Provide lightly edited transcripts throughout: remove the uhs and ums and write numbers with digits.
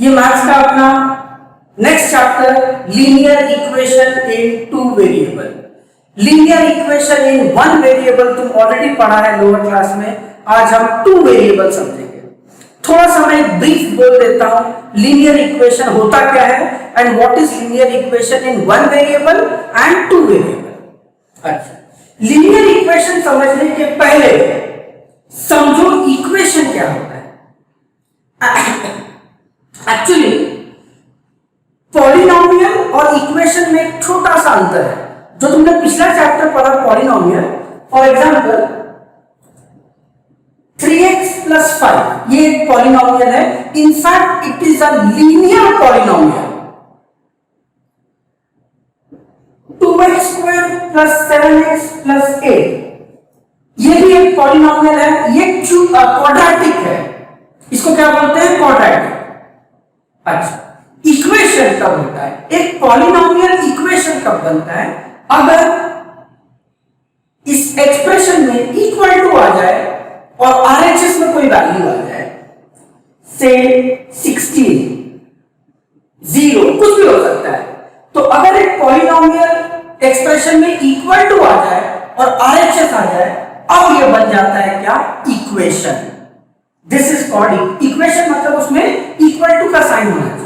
ये मैथ्स का अपना next chapter linear equation in two variable. Linear equation in one variable तुम already पढ़ा है लोअर क्लास में, आज हम टू वेरिएबल समझेंगे। थोड़ा सा मैं ब्रीफ बोल देता हूं लीनियर इक्वेशन होता क्या है and what is linear equation in one variable and two variable. अच्छा, लीनियर इक्वेशन समझने के पहले समझो इक्वेशन क्या होता है। एक्चुअली पॉलिनोमियल और इक्वेशन में एक छोटा सा अंतर है जो तुमने पिछला चैप्टर पढ़ा polynomial. For example 3x plus 5 ये एक पॉलिनोमियल है, in fact it is a linear polynomial. 2x square plus 7x plus 8 ये भी एक पॉलिनोमियल है, ये क्वाड्रेटिक है, इसको क्या बोलते हैं क्वाड्रेटिक। अच्छा, इक्वेशन कब होता है, एक पॉलिनोमियल इक्वेशन कब बनता है, अगर इस एक्सप्रेशन में इक्वल टू आ जाए और RHS में कोई वैल्यू आ जाए, से 16, 0 कुछ भी हो सकता है। तो अगर एक पॉलिनोमियल एक्सप्रेशन में इक्वल टू आ जाए और RHS आ जाए, अब ये बन जाता है क्या, equation. This is called equation, मतलब उसमें इक्वल टू का साइन होना चाहिए।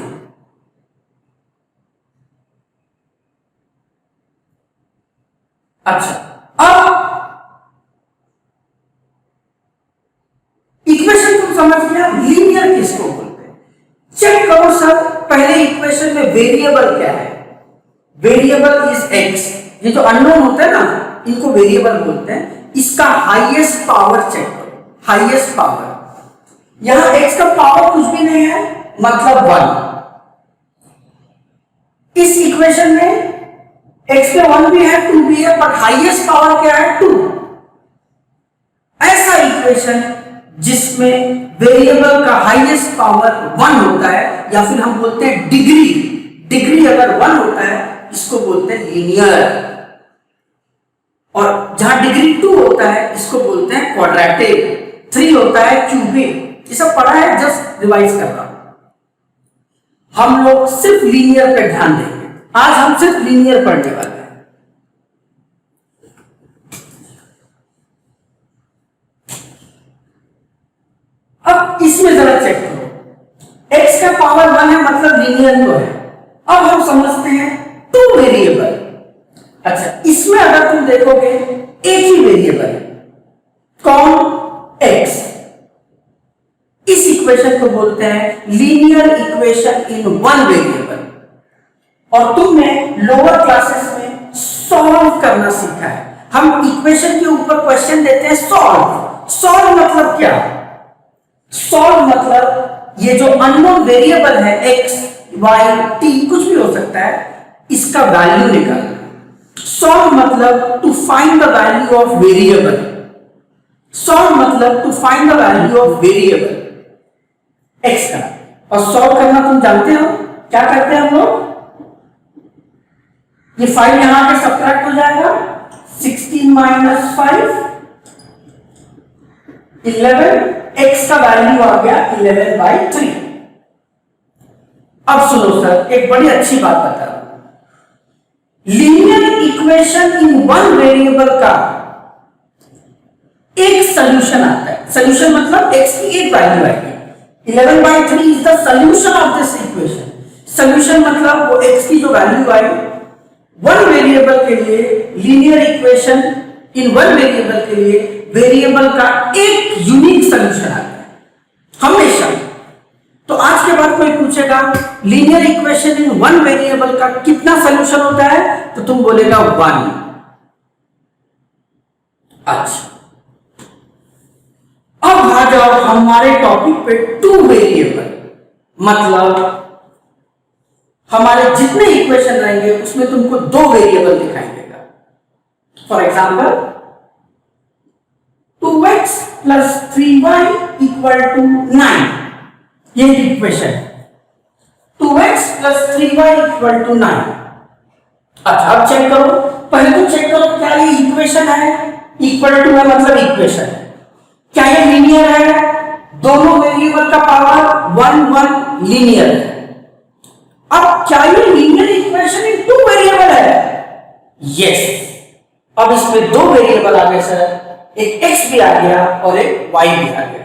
अच्छा, अब इक्वेशन तुम समझ गया, लीनियर किसको बोलते हैं। चेक करो सर, पहले इक्वेशन में वेरिएबल क्या है, वेरिएबल इज x। ये जो अननोन होते हैं ना, इनको वेरिएबल बोलते हैं। इसका हाईएस्ट पावर चेक करो, हाईएस्ट पावर। यहां x का पावर कुछ भी नहीं है, मतलब 1। इस इक्वेशन में x के 1 भी है, 2 भी है, बट हाईएस्ट पावर क्या है, 2। ऐसा इक्वेशन जिसमें वेरिएबल का हाईएस्ट पावर 1 होता है, या फिर हम बोलते हैं डिग्री, डिग्री अगर 1 होता है इसको बोलते हैं लीनियर। और जहां डिग्री 2 होता है इसको बोलते हैं क्वाड्रेटिक, 3 होता है क्यूबिक। ये सब पढ़ा है, जस्ट रिवाइज कर रहा हूं। हम लोग सिर्फ लीनियर पे ध्यान देंगे, आज हम सिर्फ लीनियर पढ़ने वाले हैं। अब इसमें जरा चेक करो, x का पावर 1 है, मतलब लीनियर तो है। अब हम समझते हैं टू वेरिएबल। अच्छा, इसमें अगर तुम देखोगे एक ही वेरिएबल है, कौन, x। इस इक्वेशन को बोलते हैं linear equation in one variable. और तुमने लोअर क्लासेस में सॉल्व करना सीखा है। हम इक्वेशन के ऊपर क्वेश्चन देते हैं सॉल्व। सॉल्व मतलब क्या, सॉल्व मतलब ये जो अननोन वेरिएबल है x, y, t कुछ भी हो सकता है, इसका वैल्यू निकालना। सॉल्व मतलब to find the value of variable. Solve मतलब to find the value of variable x का। और सॉल्व करना तुम जानते हो क्या करते हैं हम लोग, ये 5 यहां पे सब्ट्रैक्ट हो जाएगा, 16 माइनस 5 11, x का वैल्यू आ गया 11/3। अब सुनो सर, एक बड़ी अच्छी बात बता रहा हूं, linear equation in one variable का एक सॉल्यूशन आता है। सॉल्यूशन मतलब x की एक वैल्यू आएगी, 11/3 is the solution of this equation. Solution मतलब वो x की जो वैल्यू आई वन वेरिएबल के लिए, linear equation in one variable के लिए वेरिएबल का एक यूनिक सॉल्यूशन आता है हमेशा। तो आज के बाद कोई पूछेगा linear equation in one variable का कितना सॉल्यूशन होता है, तो तुम बोलेगा 1। अच्छा, अब आ जाओ हमारे टॉपिक पे टू वेरिएबल। मतलब हमारे जितने इक्वेशन रहेंगे उसमें तुमको 2 वेरिएबल दिखाई देगा। For example 2x plus 3y equal to 9, ये इक्वेशन है, 2x plus 3y equal to 9। अच्छा, अब चेक करो, पहले तो चेक करो क्या ये इक्वेशन है, इक्वल टू है मतलब इक्वेशन है, क्या ये लीनियर है, दोनों वेरिएबल का पावर 1 1 लीनियर है। अब क्या ये linear equation in two variable है? यस। अब इसमें दो वेरिएबल आ गए सर, एक x भी आ गया और एक y भी आ गया।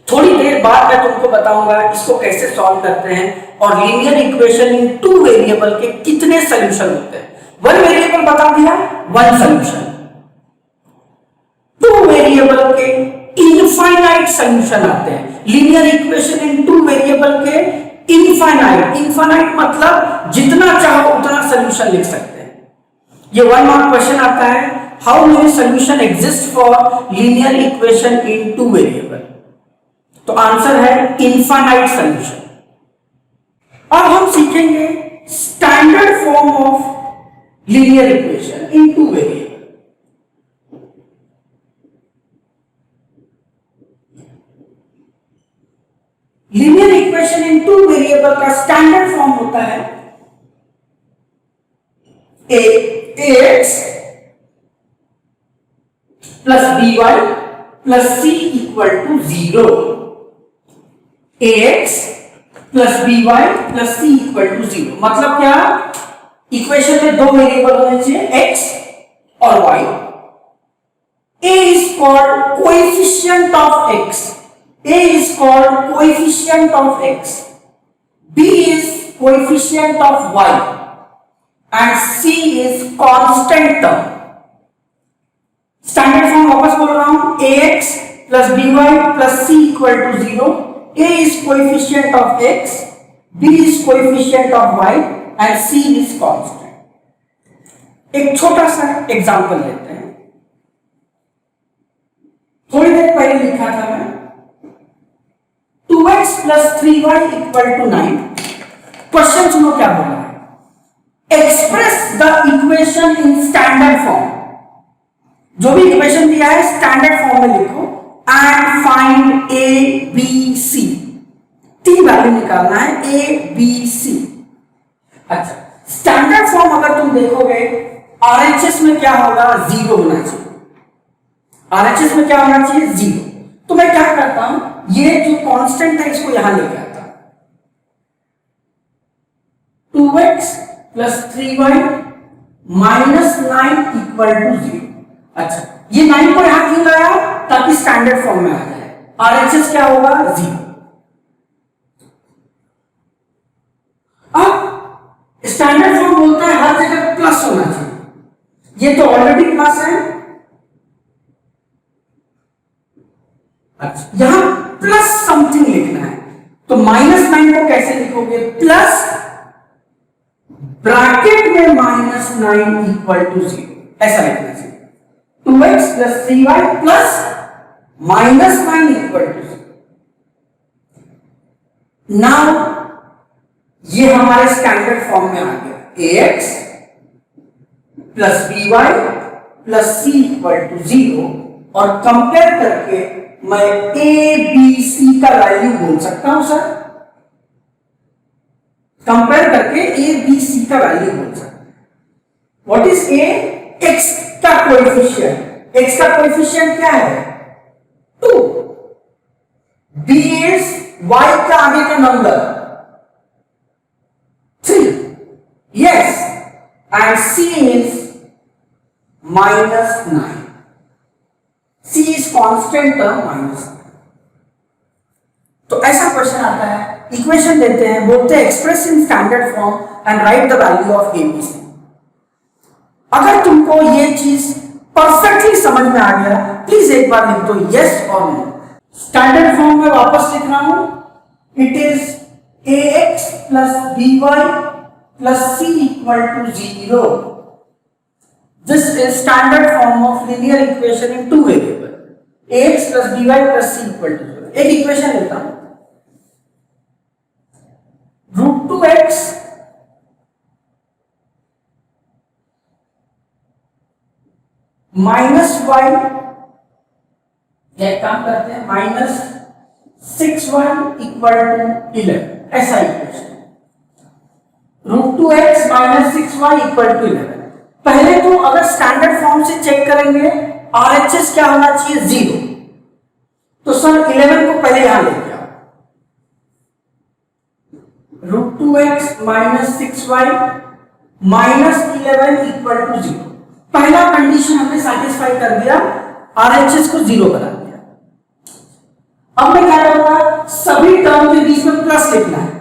थोड़ी देर बाद मैं तुमको बताऊंगा इसको कैसे सॉल्व करते हैं और linear equation in two variable के कितने सॉल्यूशन होते हैं। वन वेरिएबल बता दिया, वन सॉल्यूशन। टू वेरिएबल के इनफाइनाइट सॉल्यूशन आते हैं। Linear equation in two variable के इनफाइनाइट, इनफाइनाइट मतलब जितना चाहो उतना सॉल्यूशन लिख सकते हैं। ये 1 मार्क क्वेश्चन आता है, how many solution exist for linear equation in two variable? तो आंसर है इनफाइनाइट सॉल्यूशन। अब हम सीखेंगे standard form of linear equation in two variable. Linear equation in two variable का स्टैंडर्ड फॉर्म होता है ax plus by plus c equal to 0। ax plus by plus c equal to 0 मतलब क्या? Equation में दो वेरिएबल होने चाहिए x और y। a is called coefficient of x, a is called coefficient of x, b is coefficient of y and c is constant term। Standard form वापस बोल रहा हूं, ax plus by plus c equal to 0। a is coefficient of x, b is coefficient of y and c is constant। एक छोटा सा example लेते हैं। थोड़ी देर पहले लिखा था मैं 2x plus 3y equal to 9। Question सुनो क्या बोला है, express the equation in standard form. जो भी इक्वेशन दिया है स्टैंडर्ड फॉर्म में लिखो and find a b c। तीन वैल्यू निकालना है a b c। अच्छा, स्टैंडर्ड फॉर्म अगर तुम देखोगे RHS में क्या होगा, 0 होना चाहिए। RHS में क्या होना चाहिए, 0। तो मैं क्या करता हूं, ये जो कांस्टेंट है इसको यहां लेके आता हूं। 2x plus 3y minus 9 equal to 0। अच्छा, ये 9 को यहां क्यों लाया, ताकि स्टैंडर्ड फॉर्म में आ जाए। RHS क्या होगा, 0। अब स्टैंडर्ड फॉर्म बोलता है हर जगह प्लस होना चाहिए। ये तो ऑलरेडी प्लस है। अच्छा, यहां प्लस समथिंग लिखना है, तो माइनस 9 को कैसे लिखोगे, प्लस ब्रैकेट में माइनस 9 इक्वल टू 0, ऐसा लिखना चाहिए। 2x plus 3y plus minus 9 equal to 0। Now ये हमारे स्टैंडर्ड फॉर्म में आ गया, ax plus by plus c equal to 0। और कंपेयर करके मैं a b c का वैल्यू बोल सकता हूं सर। कंपेयर करके a b c का वैल्यू बोल सकता हूं। What is a? x का कोएफिशिएंट। x का कोएफिशिएंट क्या है, 2। b इज y का आगे का number 3। Yes, and c is minus 9। c is constant term minus 9। तो ऐसा क्वेश्चन आता है, इक्वेशन देते हैं, बोलते हैं express in standard form and write the value of a b c। अगर तुमको ये चीज परफेक्टली समझ में आ गया, प्लीज एक बार लिख दो यस और नो। स्टैंडर्ड फॉर्म में वापस लिख रहा हूं, it is ax plus by plus c equal to 0। This is standard form of linear equation in two variable, ax plus by plus c equal to 0। एक इक्वेशन लेता हूं, √2x minus y, एक काम करते हैं, माइनस 6y इक्वल टू 11। ऐसा equation, √2x minus 6y equal to 11। पहले तो अगर स्टैंडर्ड फॉर्म से चेक करेंगे RHS क्या होना चाहिए, 0। तो सर 11 को पहले यहां लेके आओ। √2x minus 6y minus 11 equal to 0। पहला कंडीशन हमने सेटिस्फाई कर दिया, आरएचएस को 0 बना दिया। अब मैं क्या करूंगा, सभी टर्म के बीच में प्लस लिखना है,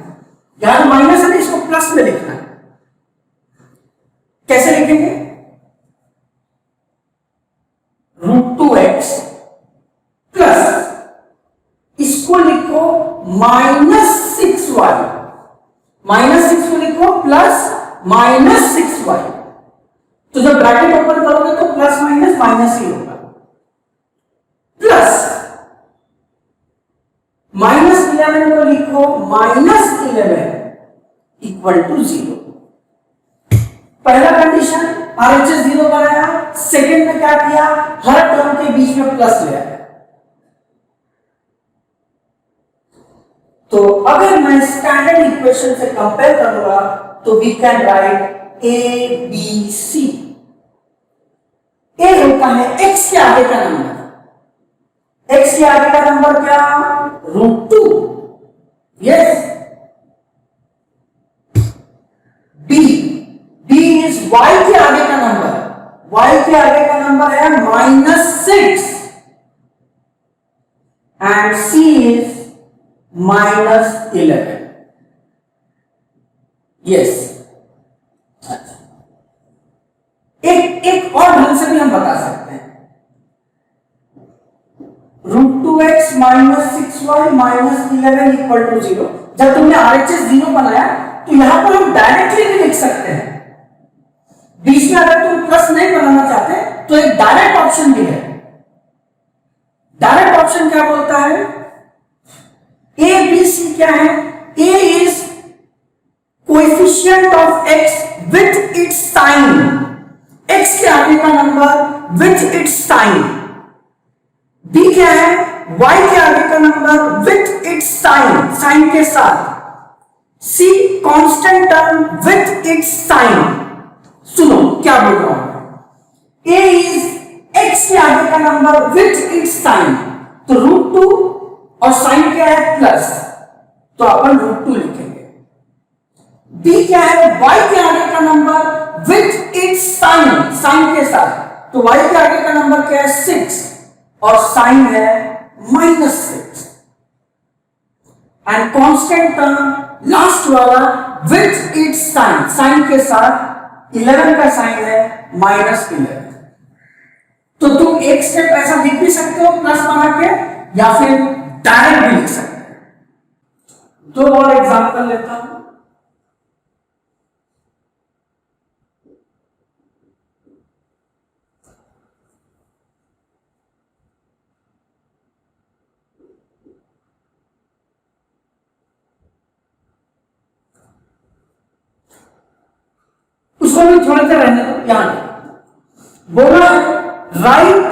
यहां माइनस है, इसको प्लस में लिखना है। कैसे लिखेंगे, √2x प्लस इसको लिखो -6y, -6 को लिखो प्लस -6y। तो जब ब्रैकेट ओपन करोगे तो प्लस माइनस माइनस ही होगा, प्लस -11 को लिखो -11 इक्वल टू 0। पहला कंडीशन आरएचएस 0 बनाया, सेकंड में क्या किया, हर टर्म के बीच में प्लस ले आया। तो अगर मैं स्टैंडर्ड इक्वेशन से कंपेयर करूंगा तो we can write A B C. A होता है x के आगे का नंबर, x के आगे का नंबर क्या, √2, यस। बी इज y के आगे का नंबर, y के आगे का नंबर है -6 एंड c इज -11, यस। एक और ढंग से भी हम बता सकते हैं, √2x minus 6y minus 11 equal to 0। जब तुमने आरएचएस 0 बनाया तो यहां पर हम डायरेक्टली भी लिख सकते हैं। बीच में अगर तुम प्लस नहीं बनाना चाहते तो एक डायरेक्ट ऑप्शन भी है। डायरेक्ट ऑप्शन क्या बोलता है, ए बी सी क्या है, A is coefficient of x with its sign, x के आगे का number with its sign. B क्या है, y के आगे का number with its sign, sign के साथ। C constant term with its sign. सुनो क्या बोल रहा हूं, a इज x के आगे का नंबर विथ इट्स साइन, तो √2 और साइन क्या है प्लस, तो अपन √2 लिखेंगे। b क्या है, y के आगे का number with its sign, sign के साथ, तो y के आगे का नंबर क्या है 6 और साइन है -6 एंड कांस्टेंट टर्म लास्ट वाला विथ इट्स साइन, साइन के साथ 11 का साइन है -11। तो तुम एक स्टेप ऐसा लिख भी सकते हो प्लस बना के, या फिर डायरेक्ट भी लिख सकते हो। दो और एग्जांपल लेता हूं। उसको भी थोड़ी देर रहने दो। यहां बोला write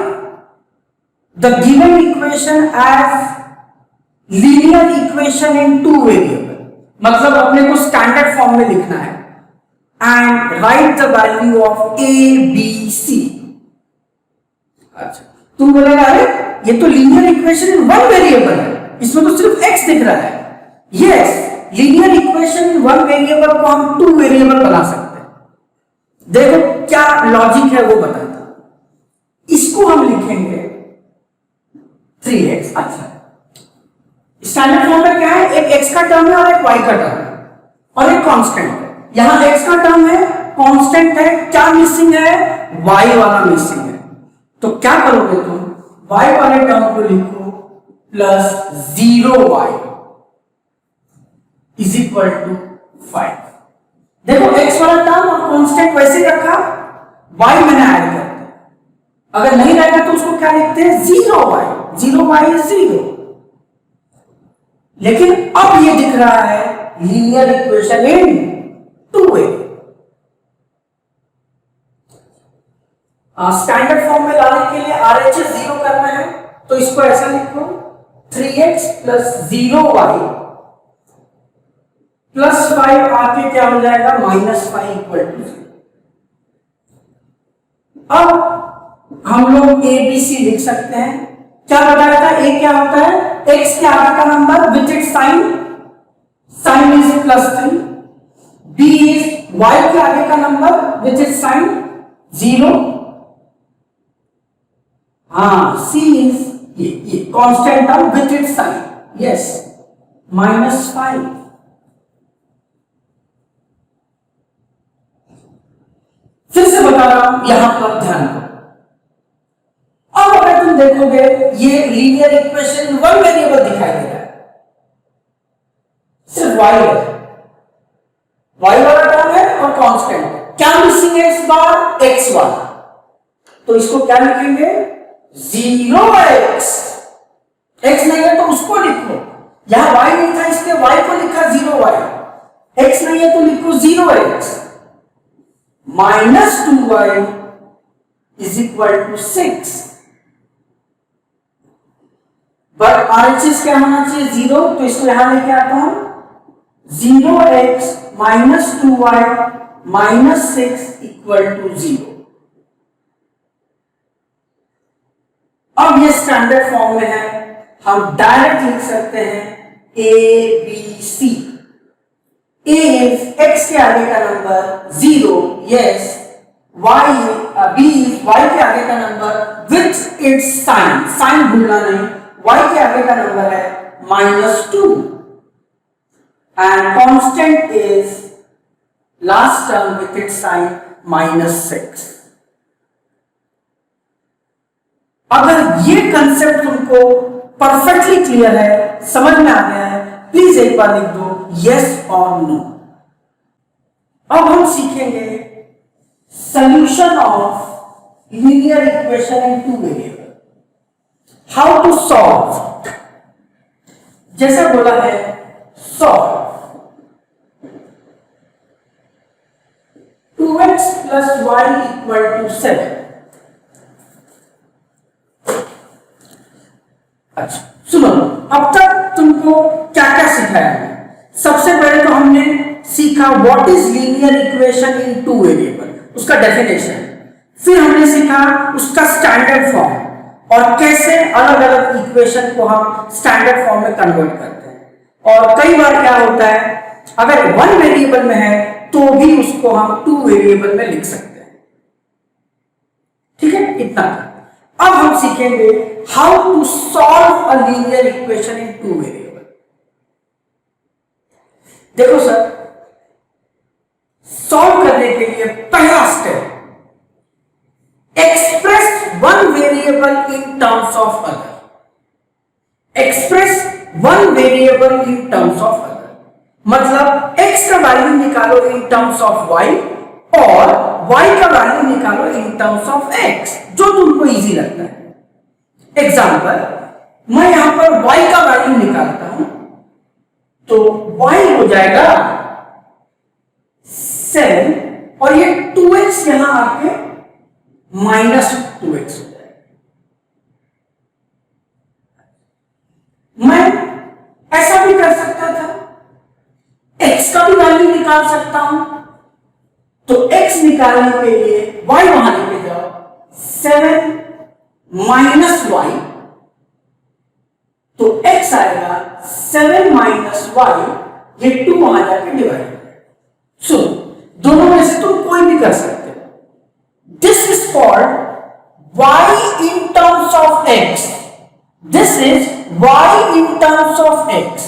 the given equation as linear equation in 2 variable, मतलब अपने को स्टैंडर्ड फॉर्म में लिखना है। And write the value of a B c. अच्छा, तुम बोलेगा अरे ये तो लीनियर इक्वेशन इन 1 वेरिएबल है, इसमें तो सिर्फ x दिख रहा है। यस, लीनियर इक्वेशन इन 1 वेरिएबल को हम 2 वेरिएबल बना सकते हैं। देखो क्या लॉजिक है वो बताता। इसको हम लिखेंगे 3x। अच्छा, स्टैंडर्ड फॉर्म में क्या है, एक x का टर्म है और एक y का टर्म है और एक कांस्टेंट है। यहां x का टर्म है, कांस्टेंट है, क्या मिसिंग है, y वाला मिसिंग है। तो क्या करोगे तुम, y वाले टर्म को लिखो plus 0y is equal to 5। देखो x वाला टर्म और कांस्टेंट वैसे ही रखा, y मैंने ऐड कर दिया। अगर नहीं रहेगा तो उसको क्या लिखते हैं, 0y, 0y इज 0। लेकिन अब ये दिख रहा है linear equation in 2 way. Standard form में लाने के लिए आरएचएस 0 करना है, तो इसको ऐसा लिखो 3x प्लस 0y प्लस 5 आके क्या हो जाएगा, -5 इक्वल टू 0। अब हम लोग ए बी सी लिख सकते हैं। क्या बताया था, ए क्या होता है, x के आगे का number with its sign, sign is +3, b is y के आगे का नंबर विच इज साइन 0, हाँ c इज ये constant term which is sign, yes -5। फिर से बता रहा हूं, यहां पर ध्यान दो। अब अगर तुम देखोगे ये लीनियर इक्वेशन वन वेरिएबल दिखाई दे रहा है, सिर्फ y है, y वाला टर्म है और कांस्टेंट। क्या मिसिंग है इस बार? x वाला, तो इसको क्या लिखेंगे? 0x। x नहीं है तो उसको लिखो, यहां y नहीं था इसलिए y को लिखा 0y, x नहीं है तो लिखो 0x -2y is equal to 6। But RHS क्या होना चाहिए? 0, तो इसको यहां लेके आता हूं, 0x -2y -6 इक्वल टू 0। अब ये स्टैंडर्ड फॉर्म में है, हम डायरेक्ट लिख सकते हैं ABC। A इज x के आगे का number 0, yes, B is y के आगे का number which is sign, sign भूलना नहीं, y के आगे का नंबर है -2 and constant is last term with its sign -6। अगर ये कंसेप्ट तुमको परफेक्टली क्लियर है, समझ में आ गया है, प्लीज एक बार लिख दो यस और नो। अब हम सीखेंगे solution of linear equation in two variable, how to solve. जैसा बोला है सॉल्व 2x + y = 7। अच्छा सुनो, अब तक तुमको क्या क्या सिखाया है? सबसे पहले तो हमने सीखा what is linear equation in two variable, उसका डेफिनेशन। फिर हमने सीखा उसका स्टैंडर्ड फॉर्म और कैसे अलग अलग इक्वेशन को हम स्टैंडर्ड फॉर्म में कन्वर्ट करते हैं। और कई बार क्या होता है, अगर वन वेरिएबल में है तो भी उसको हम टू वेरिएबल में लिख सकते हैं। ठीक है, इतना। अब हम सीखेंगे how to solve a linear equation in two variable. देखो सर, सॉल्व करने के लिए पहला step, express one variable in terms of other. Express one variable in terms of other मतलब x का वैल्यू निकालो इन टर्म्स ऑफ y और y का वैल्यू निकालो इन टर्म्स ऑफ x, जो तुमको इजी लगता है। एग्जांपल, मैं यहां पर y का वैल्यू निकालता हूं, तो y हो जाएगा 7 और ये 2x यहां आके -2x हो जाएगा। मैं ऐसा भी कर सकता था, x का भी वैल्यू निकाल सकता हूं, तो x निकालने के लिए y वहां लेके जाओ, 7 -y, तो x आएगा 7 -y, ये 2 वहां जाके डिवाइड। सो दोनों में से तुम कोई भी कर सकते हो। This is called y in terms of x, this is y in terms of x,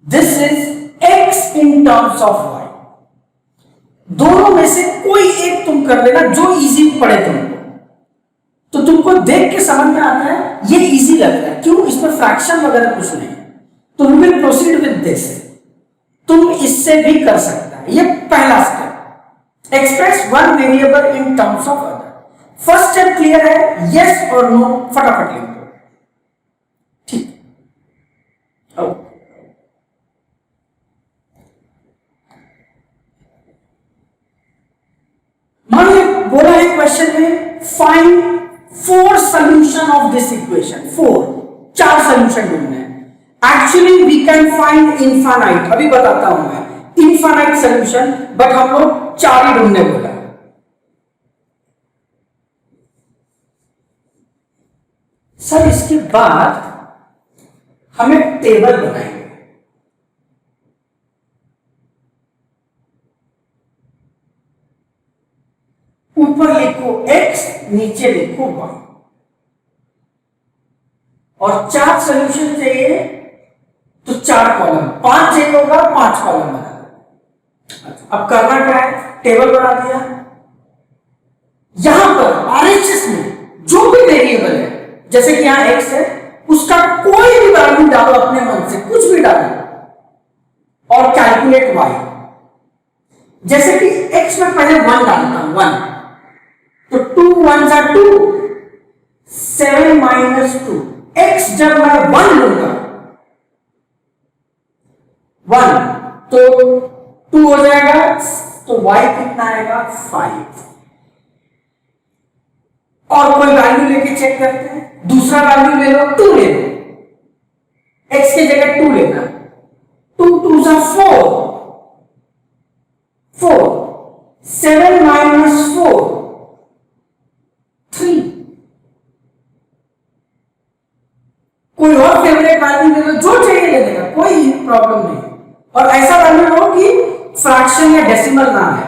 this is x in terms of y। दोनों में से कोई एक तुम कर लेना जो इजी पड़े तुमको। तो तुमको देख के समझ में आता है ये इजी लग रहा है, क्यों? इसमें फ्रैक्शन वगैरह कुछ नहीं है। तो we will proceed with this. तुम इससे भी कर सकता है। ये पहला step, express one variable in terms of other. First step clear है? यस और नो फटाफट लिख दो। ठीक, मान लो बोला है क्वेश्चन में find 4 solution of this equation. 4 solution ढूंढने हैं। Actually we can find infinite, अभी बताता हूं मैं इनफाइनाइट सॉल्यूशन, बट हम लोग 4 ही ढूंढने बोला। सर इसके बाद हमें टेबल बनाएंगे। ऊपर लिखो x, नीचे लिखो y, और 4 सॉल्यूशन चाहिए तो 4 कॉलम, 5 चाहिए होगा 5 कॉलम बना। अब करना क्या है, टेबल बना दिया। यहां पर आरएचएस में जो भी वेरिएबल है, जैसे कि यहां x है, उसका कोई भी वैल्यू डालो अपने मन से, कुछ भी डालो और कैलकुलेट y। जैसे कि x में पहले 1 डालता हूं, 1, तो 2 1 जा 2, 7 माइनस 2। x जब मैं 1 लूंगा, 1 तो 2 हो जाएगा, तो y कितना आएगा 5। और कोई वैल्यू लेके चेक करते हैं, दूसरा वैल्यू ले लो, 2 ले लो, x की जगह 2 लेना, 2 2 जा 4, 4, 7 माइनस 4 3। कोई और फेवरेट वैल्यू ले लो, जो चाहिए ले लेगा, कोई प्रॉब्लम नहीं। और ऐसा वैल्यू लो कि फ्रैक्शन या डेसिमल ना है।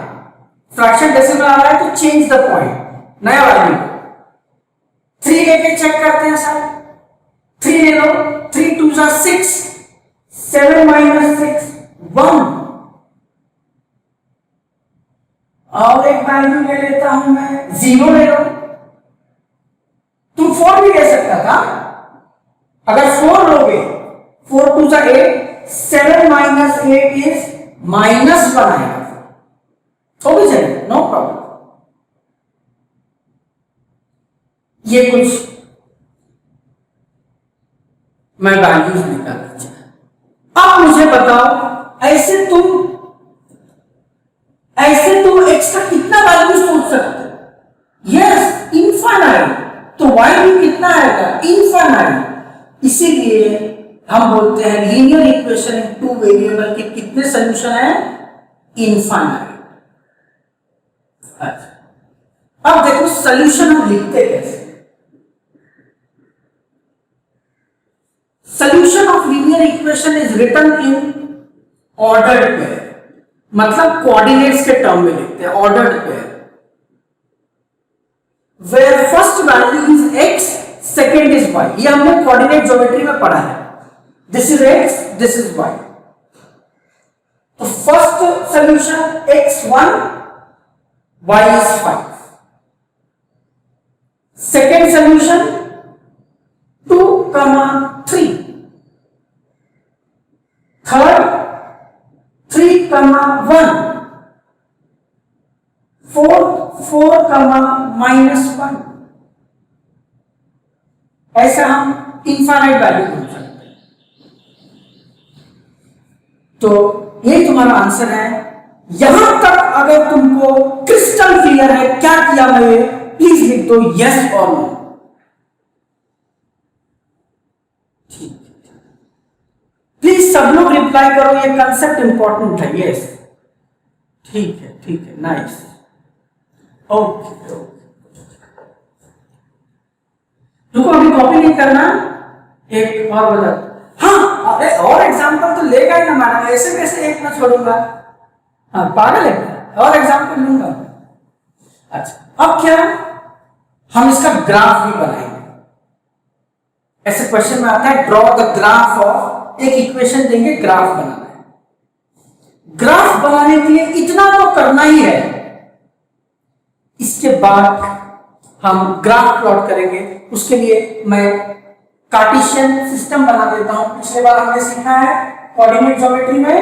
फ्रैक्शन डेसिमल आ रहा है तो चेंज द पॉइंट, नया वैल्यू। 3 लेके चेक करते हैं सर, 3 ले लो, 3 2 जा 6, 7 माइनस 6 1। और एक वैल्यू ले लेता हूं मैं, 0 ले लो। तुम 4 भी ले सकता था, अगर 4 लोगे, 4 2 जा 8, 7 माइनस 8 इज -1 आएगा, तो भी चलेगा, नो प्रॉब्लम। ये कुछ मैं वैल्यूज निकालना चाहता। अब मुझे बताओ, ऐसे तुम x का कितना वैल्यू सोच सकते हो? Yes, infinite. तो y भी कितना आएगा? इनफाइनाइट। इसीलिए हम बोलते हैं लीनियर इक्वेशन इन 2 वेरिएबल के कितने सॉल्यूशन है? इनफाइनाइट। अच्छा, अब देखो सॉल्यूशन हम लिखते कैसे। Solution of linear equation is written in ordered pair, मतलब कोऑर्डिनेट्स के टर्म में लिखते हैं, ordered pair, where first value is x, second is y। ये हमने कोऑर्डिनेट ज्योमेट्री में पढ़ा है। This is x, this is y। तो first solution x1, y is 5। Second solution 2, 3। Third 3, 1। Fourth 4, -1। ऐसा हम इनफाइनाइट वैल्यू ढूंढ सकते हैं। तो ये तुम्हारा आंसर है। यहां तक अगर तुमको क्रिस्टल क्लियर है क्या किया मैंने, प्लीज लिख दो यस और नो। प्लीज सब लोग रिप्लाई करो, ये कंसेप्ट इंपॉर्टेंट है। यस, ठीक है, नाइस, ओके। तुमको अभी कॉपी नहीं करना, एक और बता। हाँ, अरे और एग्जांपल तो लेगा ही ना मैडम, ऐसे कैसे एक में छोड़ूंगा? हाँ, पागल है, और एग्जांपल लूंगा। अच्छा, अब क्या, हम इसका ग्राफ भी बनाएंगे। ऐसे क्वेश्चन में आता है ड्रॉ द ग्राफ ऑफ, एक इक्वेशन देंगे, ग्राफ बनाना है। ग्राफ बनाने के लिए इतना तो करना ही है, इसके बाद हम ग्राफ प्लॉट करेंगे। उसके लिए मैं कार्टेशियन सिस्टम बना देता हूं। पिछले बार हमने सीखा है कोऑर्डिनेट ज्योमेट्री में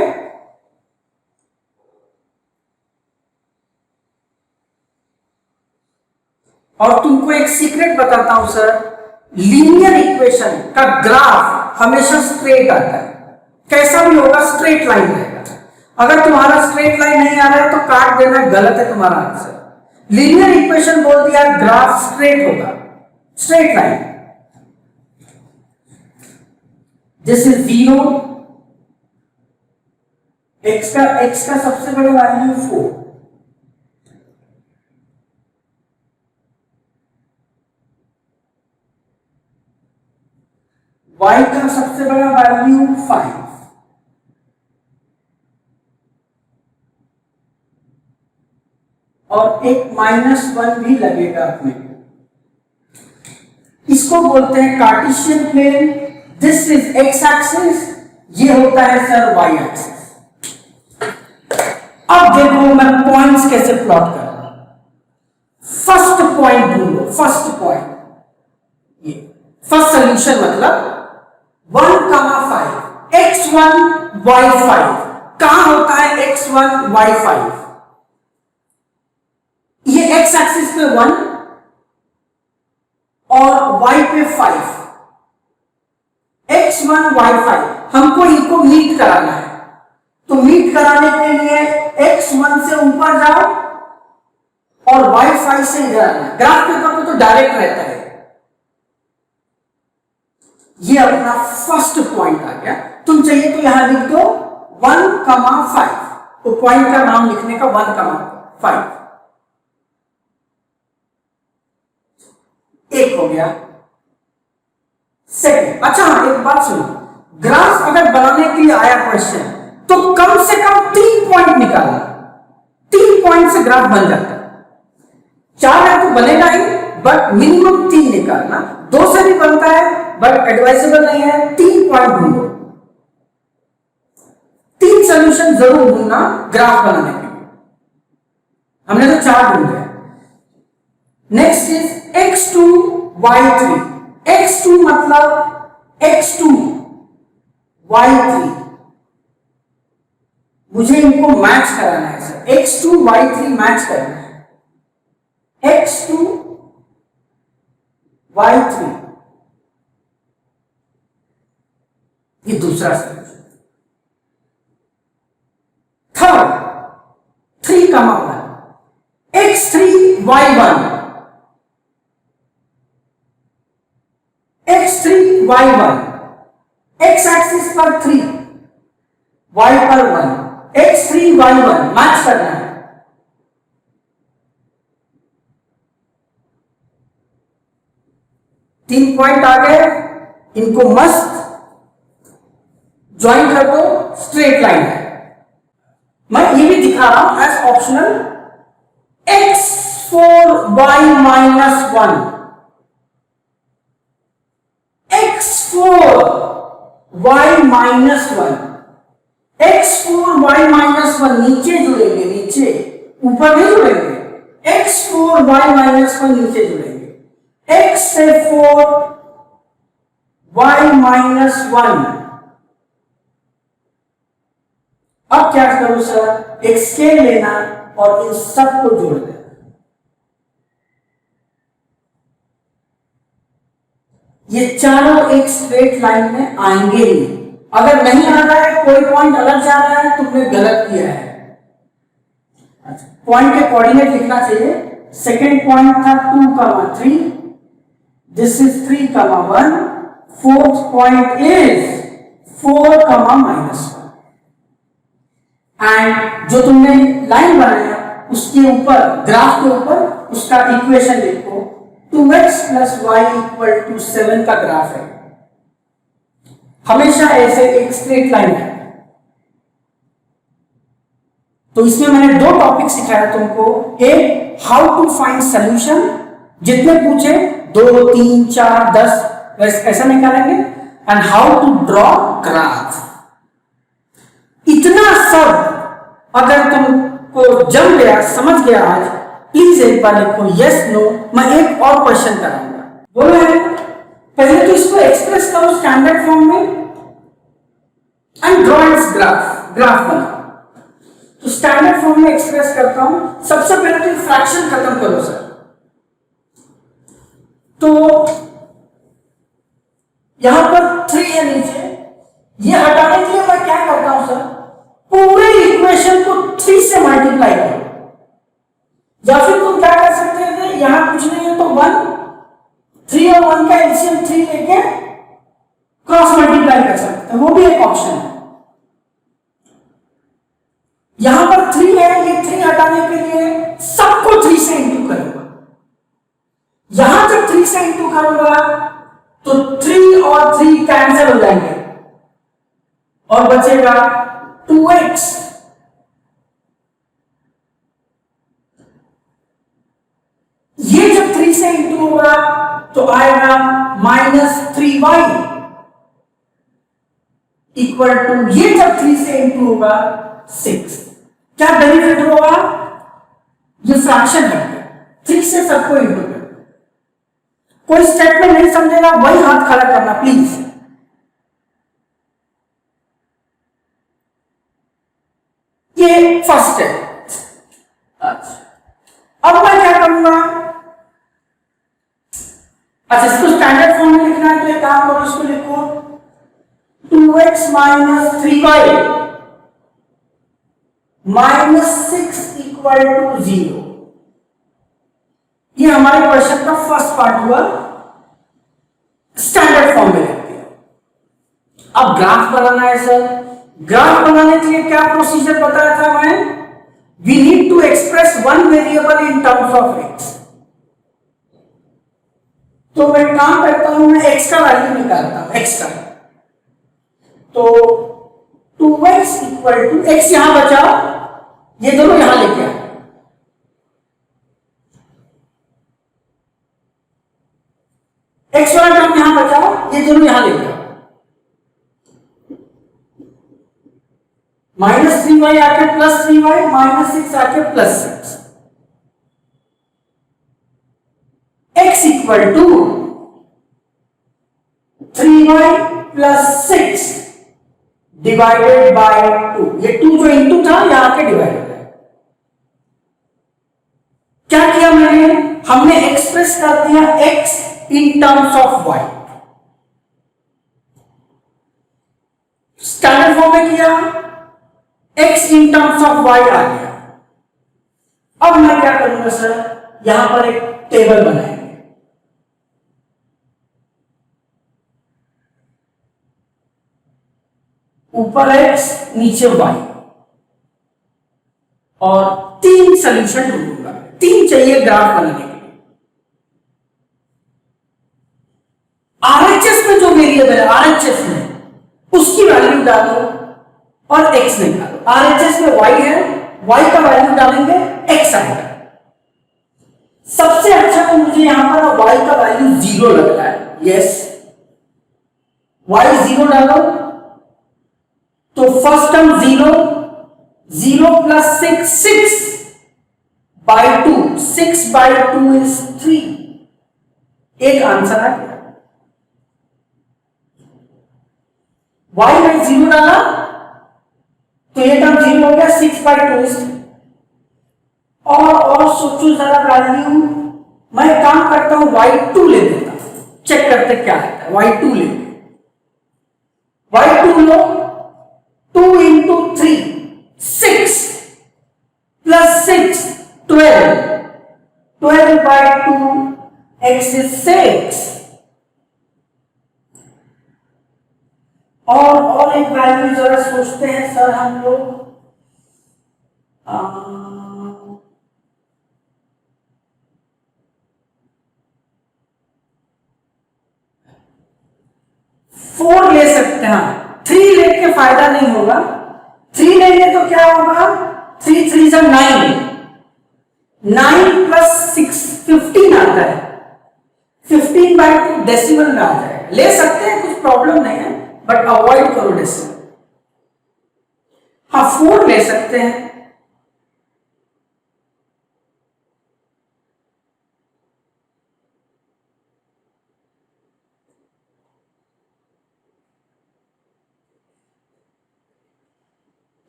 और तुमको एक सीक्रेट बताता हूं सर, लीनियर इक्वेशन का ग्राफ हमेशा स्ट्रेट आता है। कैसा भी होगा स्ट्रेट लाइन रहेगा। अगर तुम्हारा स्ट्रेट लाइन नहीं आ रहा है तो काट देना, गलत है तुम्हारा आंसर। लीनियर इक्वेशन बोल दिया, ग्राफ स्ट्रेट होगा, straight line. This is 0, x का सबसे बड़ा वैल्यू 4, y का सबसे बड़ा वैल्यू 5, और एक -1 भी लगेगा अपने को। इसको बोलते हैं Cartesian plane. This is x axis, ये होता है सर वाई एक्सिस। अब देखो मैं पॉइंट्स कैसे प्लॉट कर रहा हूं। फर्स्ट पॉइंट ढूंढो, फर्स्ट पॉइंट, ये फर्स्ट सोल्यूशन मतलब 1,5 x1 y5 कहां होता है x1 y5? ये x एक्सिस पे 1 और y पे 5, x1 y5 हमको इनको मीट कराना है। तो मीट कराने के लिए x1 से ऊपर जाओ और y5 से इधर आना। ग्राफ पेपर पे तो डायरेक्ट रहता है। ये अपना फर्स्ट पॉइंट आ गया। तुम चाहिए तो यहां लिख दो 1,5, तो पॉइंट का नाम लिखने का 1,5 एक हो गया। सेकंड, अच्छा एक बात सुनो, ग्राफ अगर बनाने के लिए आया क्वेश्चन तो कम से कम 3 पॉइंट निकालना। 3 पॉइंट से ग्राफ बन जाता है। 4 है तो बनेगा ही, बट मिनिमम 3 निकालना। 2 से भी बनता है बट एडवाइजेबल नहीं है। 3 पॉइंट ढूंढो, 3 सोल्यूशन जरूर ढूंढना ग्राफ बनाने के लिए। हमने तो 4 ढूंढे। Next is x2 y3। x2 मतलब x2 y3, मुझे इनको मैच कराना है सर। x2 y3 मैच करना है। x2 y3 ये दूसरा solution. Third 3,1 x3 y1 x3 y1 x axis पर 3 y पर 1 x3 y1 मैच करना है। तीन पॉइंट आ गए, इनको मस्त ज्वाइन कर दो, स्ट्रेट लाइन है। मैं ये भी दिखा रहा हूं as optional. x4 y -1 x4 y -1 x4 y -1 नीचे जुड़ेंगे, नीचे, ऊपर नहीं जुड़ेंगे। x4 y -1 नीचे जुड़ेंगे। x से 4 y -1। अब क्या करूं सर, एक स्केल लेना और इन सबको जोड़ देना। ये चारों एक स्ट्रेट लाइन में आएंगे ही। अगर नहीं आ रहा है, कोई पॉइंट अलग जा रहा है, तुमने गलत किया है। पॉइंट के कोऑर्डिनेट लिखना चाहिए। सेकेंड पॉइंट था 2,3, this is 3,1। Fourth point is 4,-1। And जो तुमने लाइन बनाया उसके ऊपर, ग्राफ के ऊपर उसका इक्वेशन लिखो। 2x + y = 7 का ग्राफ है। हमेशा ऐसे एक स्ट्रेट लाइन है। तो इसमें मैंने 2 टॉपिक सिखाया तुमको। एक, हाउ टू फाइंड सॉल्यूशन, जितने पूछे 2, 3, 4, 10 ऐसा निकालेंगे। And how to draw graph. इतना सब अगर तुमको जम गया, समझ गया आज, प्लीज एक बार लिखो यस नो। मैं एक और क्वेश्चन कराऊंगा, बोलो है। पहले तो इसको एक्सप्रेस करो स्टैंडर्ड फॉर्म में एंड ड्रॉ इट्स ग्राफ बनाओ। तो स्टैंडर्ड फॉर्म में एक्सप्रेस करता हूं। सबसे पहले तो फ्रैक्शन खत्म करो सर। तो यहां पर 3 है नीचे, ये हटाने के लिए मैं क्या करता हूं सर, पूरे इक्वेशन को 3 से मल्टीप्लाई करो। या फिर तुम क्या कर सकते थे, यहां कुछ नहीं है तो 1, 3 और 1 का एलसीएम 3 लेके क्रॉस मल्टीप्लाई कर सकते हैं, वो भी एक ऑप्शन है। यहां पर 3 है, ये 3 हटाने के लिए सबको 3 से इंटू करूंगा। यहां जब 3 से इंटू करूंगा तो 3 और 3 कैंसिल हो जाएंगे और बचेगा 2x। ये जब 3 से इंटू होगा तो आएगा -3y इक्वल टू, ये जब 3 से इंटू होगा 6। क्या बेनिफिट होगा? ये फ्रैक्शन है, 3 से सबको इंटू कर। कोई स्टेटमेंट नहीं समझेगा वही हाथ खड़ा करना प्लीज। ये फर्स्ट है। अच्छा, अब मैं क्या करूंगा? अच्छा, इसको स्टैंडर्ड फॉर्म में लिखना है तो एक काम करो, इसको लिखो 2x minus 3y -6 equal to 0। ये हमारे क्वेश्चन का फर्स्ट पार्ट हुआ, स्टैंडर्ड फॉर्म में लिखते हैं। अब ग्राफ बनाना है सर। ग्राफ बनाने के लिए क्या प्रोसीजर बताया था मैं? We need to express one variable in terms of x. तो मैं काम करता हूं, मैं x का वैल्यू निकालता हूं, x का। तो 2x इक्वल टू, x यहां बचा, ये दोनों यहां लेके आए। x वाला टर्म यहां बचा, ये दोनों यहां लेके आओ। -3y आके +3y, -6 आके +6। x equal to 3y + 6 divided by 2। ये 2 जो इंटू था यहां आके डिवाइड हो गया। क्या किया मैंने? हमने एक्सप्रेस कर दिया x in terms of y। Standard form में किया, x in terms of y आ गया। अब मैं क्या करूंगा सर? यहां पर एक टेबल बनाएंगे। ऊपर x नीचे y, और 3 सॉल्यूशन ढूंढूंगा। 3 चाहिए ग्राफ बनाने के लिए। आरएचएस में जो वेरिएबल है, आरएचएस में उसकी वैल्यू डालो और x निकालो। आरएचएस में y है, y का वैल्यू डालेंगे, x आएगा। सबसे अच्छा तो मुझे यहां पर y का वैल्यू 0 लग रहा है। यस, y 0 डालो तो first term 0, 0 + 6, 6 by 2, 6 by 2 is 3। एक आंसर आ गया। y में 0 डाला तो ये टर्म 0 हो गया, 6 by 2 is 3। और सोचो जरा वैल्यू, मैं काम करता हूं y2 ले लेता हूं, चेक करते क्या आता है। y2 ले, y2 low, 2 into 3, 6 plus 6, 12, 12 by 2, x is 6। और एक वैल्यू जरा सोचते हैं सर हम लोग। 4 ले सकते हैं। 3 लेके फायदा नहीं होगा। 3 लेंगे तो क्या होगा? 3 3 जा 9, 9 + 6 15 आता है। 15 by 2 डेसिमल में आ जाएगा। ले सकते हैं, कुछ प्रॉब्लम नहीं है, बट अवॉइड करो डेसिमल। हाँ, 4 ले सकते हैं।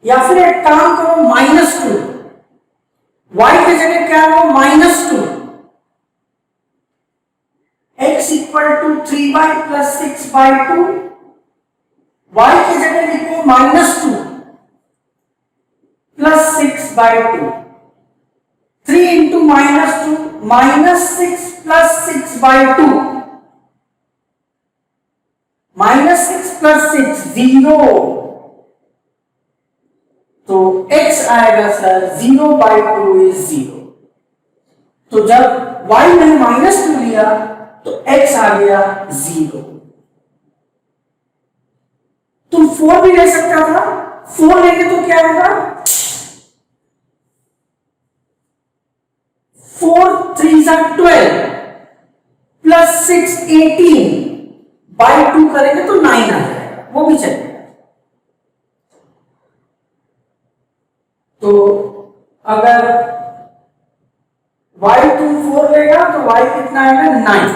या फिर एक काम करो, -2, y की जगह क्या हो? -2, x equal to 3y + 6 by 2, y की जगह लिखो -2 + 6 by 2, 3 into -2, -6 + 6 by 2, -6 + 6 0। तो x आएगा सर 0 by 2 is 0। तो जब y ने -2 लिया तो x आ गया 0। तुम 4 भी ले सकता था। 4 लेंगे तो क्या होगा? 4 3 are 12 प्लस 6 18 बाई 2 करेंगे तो 9 आ जाएगा, वो भी चलेगा। तो अगर y2 4 लेगा तो y कितना आएगा 9।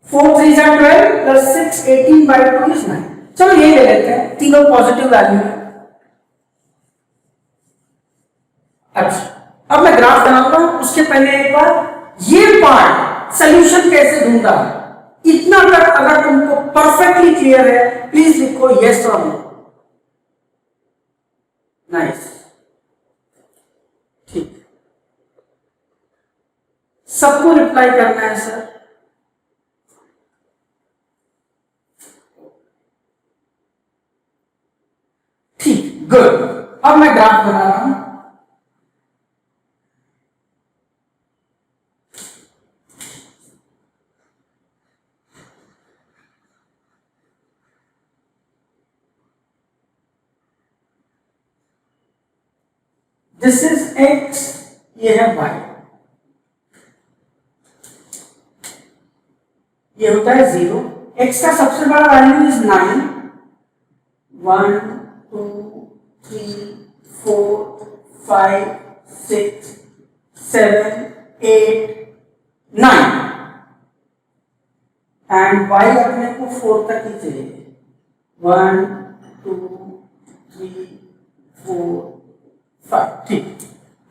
4 3 are 12 प्लस 6 18 बाई 2 इज 9। चलो ये ले लेते हैं, तीनों पॉजिटिव वैल्यू है। अच्छा, अब मैं ग्राफ बनाऊंगा, उसके पहले एक बार ये पार्ट सॉल्यूशन कैसे ढूंढा, इतना तक अगर तुमको परफेक्टली क्लियर है प्लीज लिखो यस और नो। नाइस, ठीक, सबको रिप्लाई करना है सर। ठीक, गुड। अब मैं ग्राफ बना रहा हूं। दिस इज x, ये है y, ये होता है 0। x का सबसे बड़ा वैल्यू इज 9। 1 2 3 4 5 6 7 8 9 एंड y अपने को 4 तक ही चाहिए। 1 2 3 4 5। ठीक,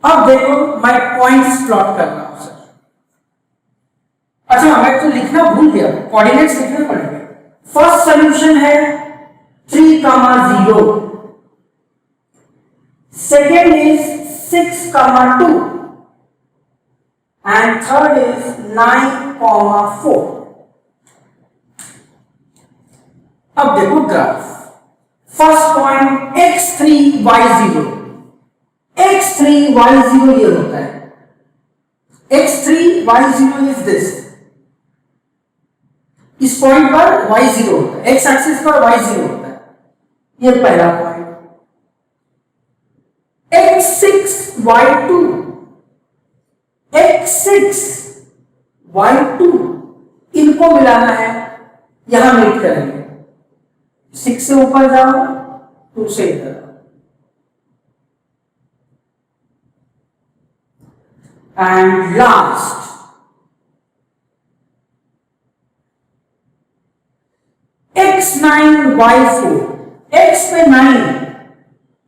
अब देखो मैं पॉइंट्स प्लॉट कर रहा हूं सर। अच्छा, मैं तो लिखना भूल गया, कोऑर्डिनेट्स लिखने पड़ेंगे। फर्स्ट सॉल्यूशन है 3, 0, second is 6, 2 and third is 9, 4। अब देखो graph, first point x3 y0, x3 y0 ये होता है, x3 y0 इज दिस, इस पॉइंट पर y0 होता है, x एक्सिस पर y0 होता है, ये पहला point. x6 y2, x6 y2 इनको मिलाना है, यहां मीट करेंगे। 6 से ऊपर जाओ, 2 से इधर, and last x9 y4, x पे 9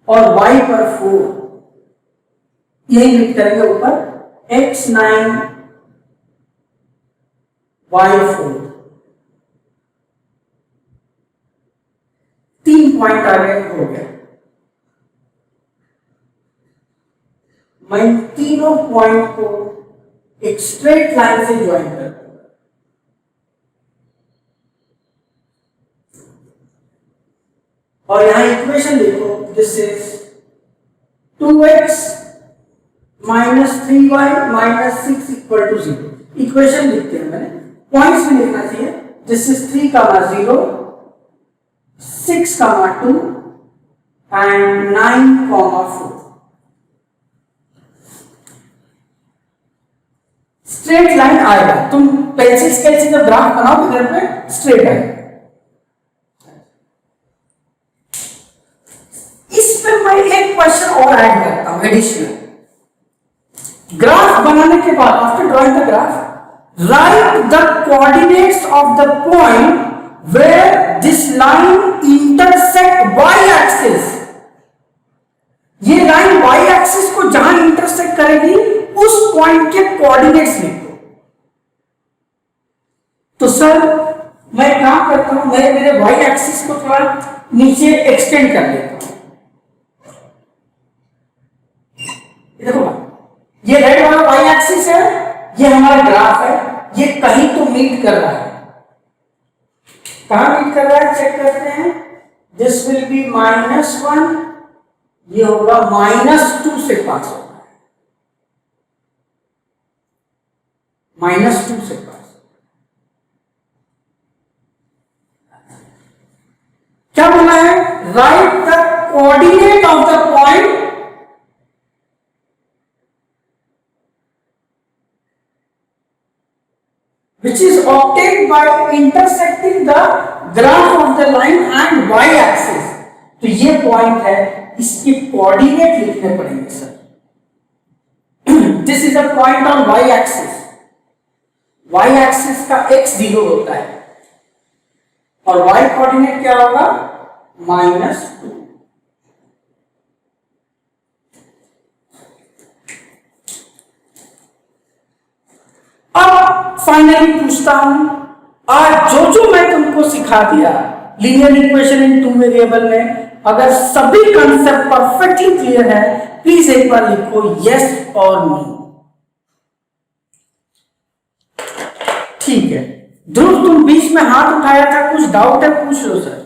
और y पर 4, यही मीट करेंगे ऊपर, x9 y4। 3 पॉइंट आ गए, हो गया। मैं तीनों पॉइंट को एक स्ट्रेट लाइन से ज्वाइन करता हूं, और यहां इक्वेशन लिखो, this is 2x minus 3y minus 6 equal to 0। Equation लिखते हैं, मैंने पॉइंट्स भी लिखना चाहिए। This is 3, 0, 6, 2 and 9, 4। Straight line आएगा, तुम पेंसिल स्केल से जब ग्राफ बनाओगे घर में स्ट्रेट आएगा। इस पे मैं एक क्वेश्चन और ऐड करता हूं एडिशनल। ग्राफ बनाने के बाद, after drawing the graph, write the coordinates of the point where this line intersect y axis. ये लाइन वाई एक्सिस को जहां इंटरसेक्ट करेगी उस पॉइंट के कोऑर्डिनेट्स लिखो। तो सर मैं काम करता हूं, मैं मेरे वाई एक्सिस को थोड़ा नीचे एक्सटेंड कर लेता हूं। देखो, ये रेड वाला वाई एक्सिस है, ये हमारा ग्राफ है, ये कहीं तो मीट कर रहा है। कहां मीट कर रहा है चेक करते हैं। दिस विल बी -1, ये होगा -2 से पास होगा, -2 से पास। क्या बोला है, right the coordinate of the point which is obtained by intersecting the graph of the line and y axis। तो ये पॉइंट है, इसके कोऑर्डिनेट लिखने पड़ेंगे sir. This is a point on y axis. y axis का x 0 होता है और y कोऑर्डिनेट क्या होगा, -2। अब फाइनली पूछता हूं, आज जो मैं तुमको सिखा दिया linear equation in two variable में, अगर सभी कंसेप्ट परफेक्टली क्लियर है, प्लीज एक बार लिखो यस और नो। ठीक है ध्रुव, तुम बीच में हाथ उठाया था, कुछ डाउट है पूछ लो सर।